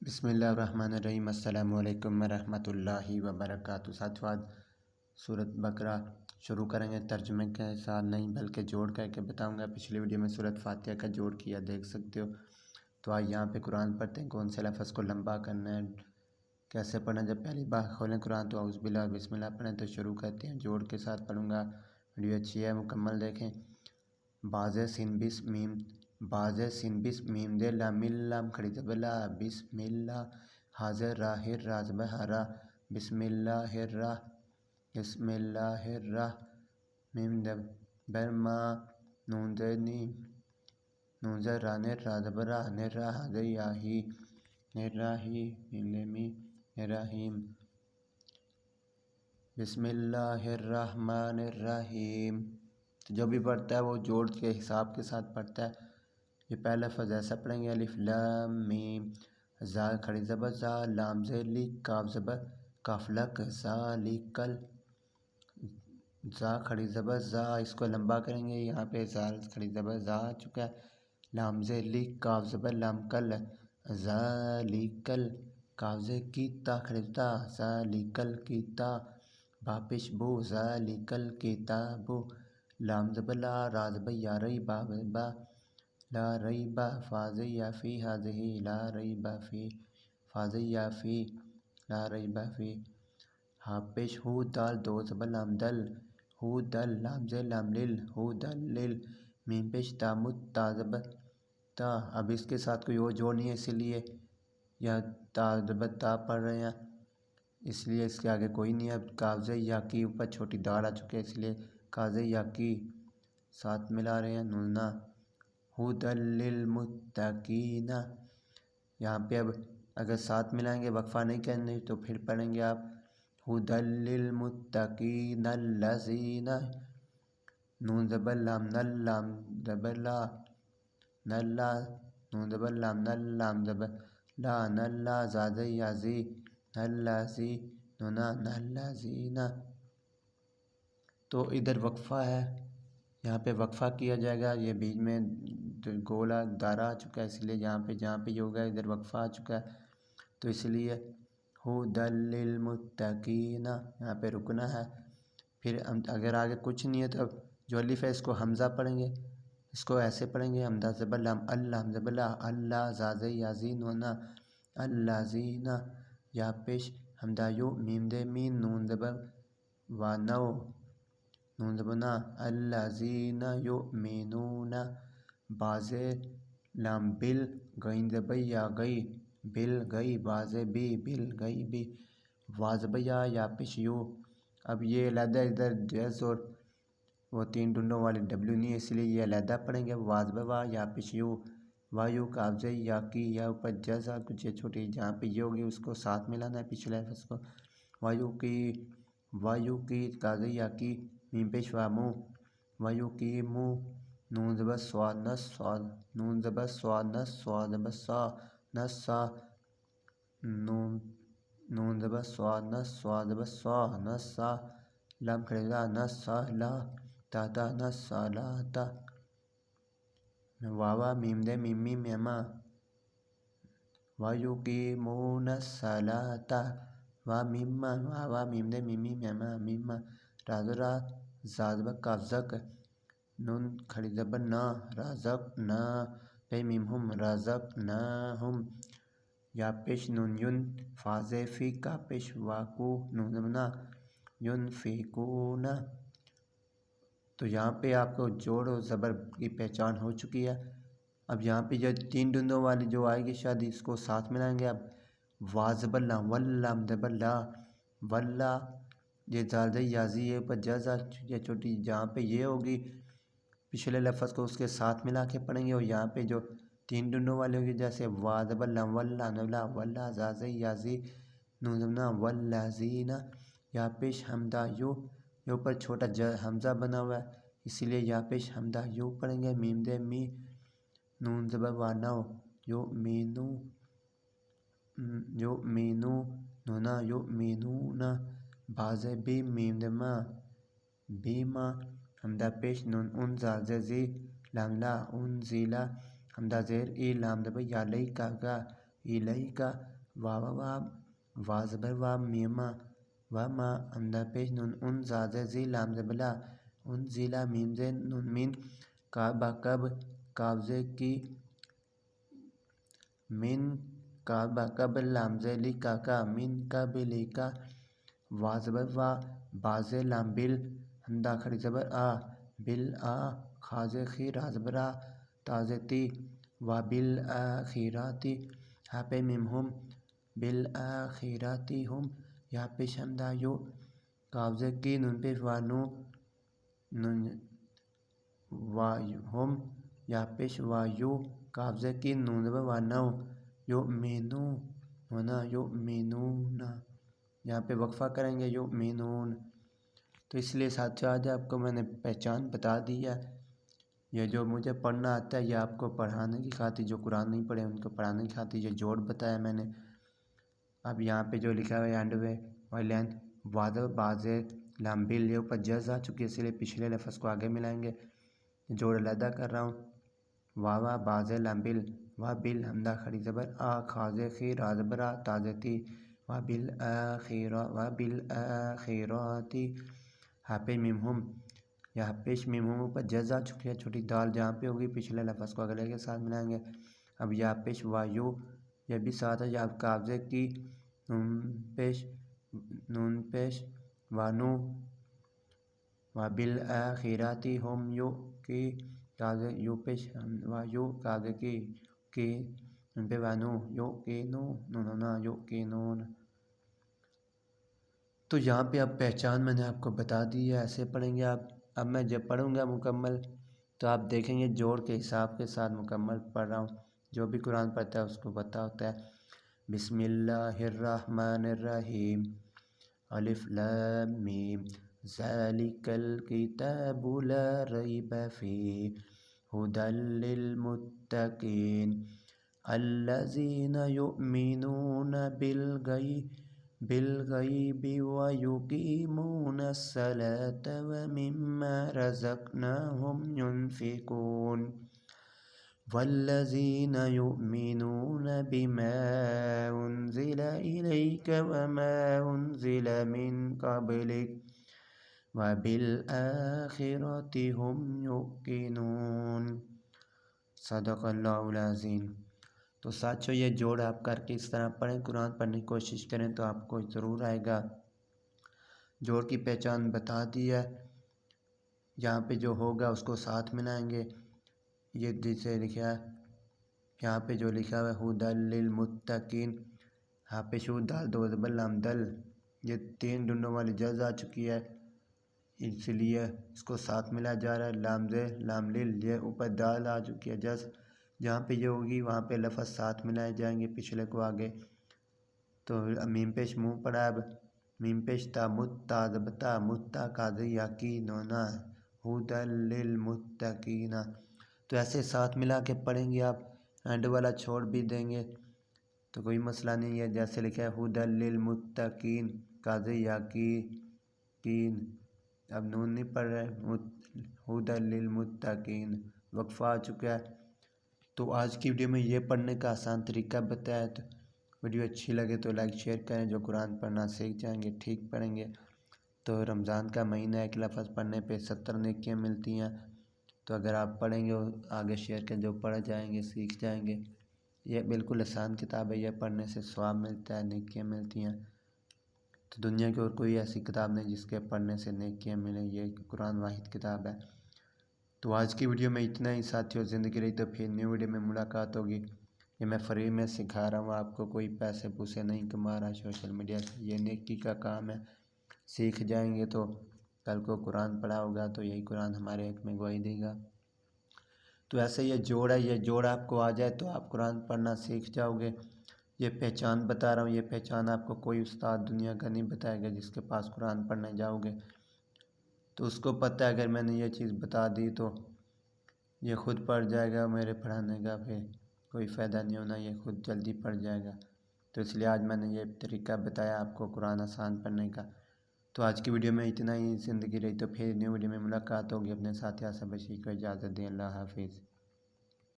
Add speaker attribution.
Speaker 1: بسم اللہ الرحمن الرحیم۔ السلام علیکم ورحمۃ اللہ وبرکاتہ۔ ساتھیو، آج سورۃ بقرہ شروع کریں گے ترجمے کے ساتھ نہیں بلکہ جوڑ کر کے بتاؤں گا۔ پچھلی ویڈیو میں سورۃ فاتحہ کا جوڑ کیا، دیکھ سکتے ہو۔ تو آج یہاں پہ قرآن پڑھتے ہیں، کون سے لفظ کو لمبا کرنا ہے، کیسے پڑھنا ہے۔ جب پہلی بار کھولیں قرآن تو اعوذ باللہ بسم اللہ پڑھیں۔ تو شروع کرتے ہیں، جوڑ کے ساتھ پڑھوں گا۔ ویڈیو اچھی ہے، مکمل دیکھیں۔ باز سین بس میم، باز سین بس میم دے لام لام کھڑی زبر لا، بسم اللہ حاضر راہ را زبر ہرا، بسم اللہ الراہ، بسم اللہ الراہ، میم زبر ما، نون زبر نی، نون زبر را نر را زبر را، نر را حاضر یاہی، نر راہی، میم می، نر رحیم، بسم اللہ الرحمن الرحیم۔ جو بھی پڑھتا ہے وہ جوڑ کے حساب کے ساتھ پڑھتا ہے۔ یہ پہلا لفظ ایسا پڑھیں گے، الف لام میم، زا کھڑی زبر زا، لام زیر لی، کاف زبر کاف لک، ذالکل، زا کھڑی زبر زا، اس کو لمبا کریں گے۔ یہاں پہ زال کھڑی زبر زا آ چکا ہے، لام زیر لی، کاف زبر لام کل، ذالکل، کاف زیر کی تا کھڑی تا، ذالکل کتا، با پیش بو، ذالکل کتاب، لام زبر لا، را زبر یا، ری با با، لا ریب فاض یا فی ہذہ، لا ریب فی فاض یا فی، لا ریب فی، ہا پیش ہو دال دو زبر لام دل، ہو دل، لام زیر لام لل، ہو دل لل، میم پیش تا مت تا زبر تا۔ اب اس کے ساتھ کوئی اور جوڑ نہیں ہے، اس لیے یا تا زبر تا پڑھ رہے ہیں، اس لیے اس کے آگے کوئی نہیں ہے۔ اب کاغذ یا کی اوپر چھوٹی داڑ آ چکے، اس لیے کاغذ یا کی ساتھ ملا رہے ہیں، نونا، ھدی للمتقین۔ یہاں پہ اب اگر ساتھ ملائیں گے، وقفہ نہیں کرنے، تو پھر پڑھیں گے آپ ھدی للمتقین الذین، نون زبر لام نل، لام زبر لا، نلا، نون زبر لام نل، لام زبر لا، نلا، زاد یازی، نلازی، نونا، نلازین۔ تو ادھر وقفہ ہے، یہاں پہ وقفہ کیا جائے گا۔ یہ بیچ میں گولا دائرہ آ چکا ہے، اس لیے یہاں پہ جہاں پہ یہ ہوگا ادھر وقفہ آ چکا ہے، تو اس لیے ھدی للمتقین یہاں پہ رکنا ہے۔ پھر اگر آگے کچھ نہیں ہے تو اب جو الف ہے اس کو حمزہ پڑھیں گے، اس کو ایسے پڑھیں گے، حمزہ زبر لام، اللام زبر لا، اللہ، زاد یازی، نونا، الذین، یا پیش حمزہ یو، میم دے مین، نون زبر و نو، نون زبر نا، الذین یؤمنون، باز لام بل، غین زبر یا گئی، بل گئی، باز بی، بل گئی بی، وا زبر یا پیش یو۔ اب یہ علیحدہ ادھر جیس اور وہ تین ڈنڈوں والی ڈبلیو نہیں ہے، اس لیے یہ علیحدہ پڑھیں گے، وا زبر وا، یا پیش یو، وا یو کاف یا کی، یا اوپر جیسا کچھ چھوٹی جہاں پہ یہ ہوگی اس کو ساتھ ملانا ہے پچھلے لفظ کو، وایو کی، وایو کی، کاف یا کی، میم پیش وامو، وایو کی مو، نون زبر سوا نس سواد، نون زبر سوا نس سوا زبر سا، نس سا، نون زبر سوا نس سوا زبر سا، نس سا، لام کھڑے لا، نس سا لا، تا تا، نس سا لا تا، واوا میم دے میم میم میما، ویقیمون الصلاۃ، وا میما، واوا میم دے میم میم میما، میما، راز را، زا زبر کاف زک، نون کھڑی زبر نا، رازق نا، پہ میم ہم، رازق نا ہم، یا پیش نون یون، فاض فی، کا پیش واکو، نون زبر نا، ینفقون۔ تو یہاں پہ آپ کو جوڑ و زبر کی پہچان ہو چکی ہے۔ اب یہاں پہ جو تین ڈندوں والی جو آئے گی شاید اس کو ساتھ ملائیں گے۔ اب وا زبر لا، واللام زبر لا، واللہ، یہ زال زی یازی، یہ اوپر جزا یا چھوٹی جہاں پہ یہ ہوگی پچھلے لفظ کو اس کے ساتھ ملا کے پڑھیں گے، اور یہاں پہ جو تین ڈنڈوں والی ہوگی جیسے وا زبر لا، واللہ نولا، واللہ زال زی یازی، نون زبر نا، والذین، یا پیش حمزہ یو، یہ اوپر چھوٹا حمزہ بنا ہوا ہے، اسی لیے یا پیش حمزہ یو پڑھیں گے، میم دے می، نون زبر وا نو، یؤمنو، یؤمنو، نونا، یؤمنون، باز بی، میم دے ما، بیما، حمزہ پیش نون ان، زال زیر زی، لام لا، انزیلا، حمزہ زیر ای، لام زبر یا، لئی کا، الیکا، وا وا وا زبر وا میما وا ما ہمدہ پیش نون ان زاز زی لام زبلا ان زیلا میم زے نون مین کعبہ کب کابزے کی من کعبہ کب لام زے لکا کا من کب لکا وا زبر وا باز لام بل ہمدہ کھڑی زبر آ بل آ خاز خی را زبر آ تاز تی وا بالآخراتی ہا پہ میم ہم بالآخراتی ہم یا پیش ہمدہ یو کابز کی نون پیش وا نو نون وا ہم یا پیش وا یو کابز کی نون زبر وا نو یو مینو ہونا یو مینونا یہاں پہ وقفہ کریں گے یو مینون. تو اس لیے ساتھیوں آج آپ کو میں نے پہچان بتا دی ہے. یہ جو مجھے پڑھنا آتا ہے یہ آپ کو پڑھانے کی خاطر، جو قرآن نہیں پڑھے ان کو پڑھانے کی خاطر یہ جوڑ بتایا میں نے. اب یہاں پہ جو لکھا ہوا ہے اینڈ وے وائلین واد باز لام بل، یہ اوپر جز آ چکی ہے اس لیے پچھلے لفظ کو آگے ملائیں گے. جوڑ علیحدہ کر رہا ہوں. واوا باز لام بل وا بل ہمدہ کھڑی زبر آ خاز خی را زبر آ تازتی وا بالآخراتی ہا پہ میم ہم، یہاں پیش میم ہم اوپر جز آ چکی ہے، چھوٹی دال جہاں پہ ہوگی پچھلے لفظ کو اگلے کے ساتھ ملائیں گے. اب یا پیش وایو یہ بھی ساتھ ہے، یا قابضے کی نون پیش وانو وا بالآخراتی ہم یو کی قابضے یو پیش وایو قابضے کی نون پہ وانو یو کی نو نونا یو کی نون. تو یہاں پہ اب پہچان میں نے آپ کو بتا دی ہے، ایسے پڑھیں گے آپ. اب میں جب پڑھوں گا مکمل تو آپ دیکھیں گے جوڑ کے حساب کے ساتھ مکمل پڑھ رہا ہوں. جو بھی قرآن پڑھتا ہے اس کو پتہ ہوتا ہے. بسم اللہ الرحمن الرحیم الف لام میم ذالک الکتاب لا ریب فیہ ھدی للمتقین الذین یؤمنون بالغیب ویقیمون الصلاة ومما رزقناہم ینفقون والذین یؤمنون بما انزل الیک وما انزل من قبلک وبالآخرۃ ھم یوقنون. صدق اللہ العظیم. تو ساتھیوں یہ جوڑ آپ کر کے اس طرح پڑھیں، قرآن پڑھنے کی کوشش کریں تو آپ کو ضرور آئے گا. جوڑ کی پہچان بتا دی ہے. یہاں پہ جو ہوگا اس کو ساتھ ملائیں گے. یہ جسے لکھا ہے یہاں پہ جو لکھا ہوا ہے ھدی للمتقین، یہاں پہ شو دال دو زبر لام دل، یہ 3 ڈنڈوں والی جز آ چکی ہے اس لیے اس کو ساتھ ملا جا رہا ہے. لام زے لام لل، یہ اوپر دال آ چکی ہے جز، جہاں پہ یہ ہوگی وہاں پہ لفظ ساتھ ملائے جائیں گے پچھلے کو آگے. تو میم پیش منہ پڑا، اب میم پیش تا متا زبتا متا قاضی یاقی نونا ھدی للمتقین. تو ایسے ساتھ ملا کے پڑھیں گے آپ. اینڈ والا چھوڑ بھی دیں گے تو کوئی مسئلہ نہیں ہے. جیسے لکھا ہے ھدی للمتقین قاضی یاقین، اب نون نہیں پڑھ رہے، ھدی للمتقین وقفہ آ چکا ہے. تو آج کی ویڈیو میں یہ پڑھنے کا آسان طریقہ بتایا. تو ویڈیو اچھی لگے تو لائک شیئر کریں. جو قرآن پڑھنا سیکھ جائیں گے ٹھیک پڑھیں گے. تو رمضان کا مہینہ ایک لفظ پڑھنے پہ 70 نیکیاں ملتی ہیں. تو اگر آپ پڑھیں گے آگے شیئر کریں، جو پڑھ جائیں گے سیکھ جائیں گے. یہ بالکل آسان کتاب ہے، یہ پڑھنے سے ثواب ملتا ہے، نیکیاں ملتی ہیں. تو دنیا کی اور کوئی ایسی کتاب نہیں جس کے پڑھنے سے نیکیاں ملیں، یہ قرآن واحد کتاب ہے. تو آج کی ویڈیو میں اتنا ہی ساتھیوں. زندگی رہی تو پھر نیو ویڈیو میں ملاقات ہوگی. یہ میں فری میں سکھا رہا ہوں آپ کو، کوئی پیسے پوسے نہیں کما رہا سوشل میڈیا سے. یہ نیکی کا کام ہے. سیکھ جائیں گے تو کل کو قرآن پڑھا ہوگا تو یہی قرآن ہمارے حق میں گواہی دے گا. تو ایسے یہ جوڑ ہے، یہ جوڑ آپ کو آ جائے تو آپ قرآن پڑھنا سیکھ جاؤ گے. یہ پہچان بتا رہا ہوں، یہ پہچان آپ کو کوئی استاد دنیا کا نہیں بتائے گا جس کے پاس قرآن پڑھنے جاؤ گے. تو اس کو پتہ ہے اگر میں نے یہ چیز بتا دی تو یہ خود پڑھ جائے گا، میرے پڑھانے کا پھر کوئی فائدہ نہیں ہونا، یہ خود جلدی پڑھ جائے گا. تو اس لیے آج میں نے یہ طریقہ بتایا آپ کو قرآن آسان پڑھنے کا. تو آج کی ویڈیو میں اتنا ہی. زندگی رہی تو پھر نیو ویڈیو میں ملاقات ہوگی. اپنے ساتھی سے بشیر کو اجازت دیں. اللہ حافظ.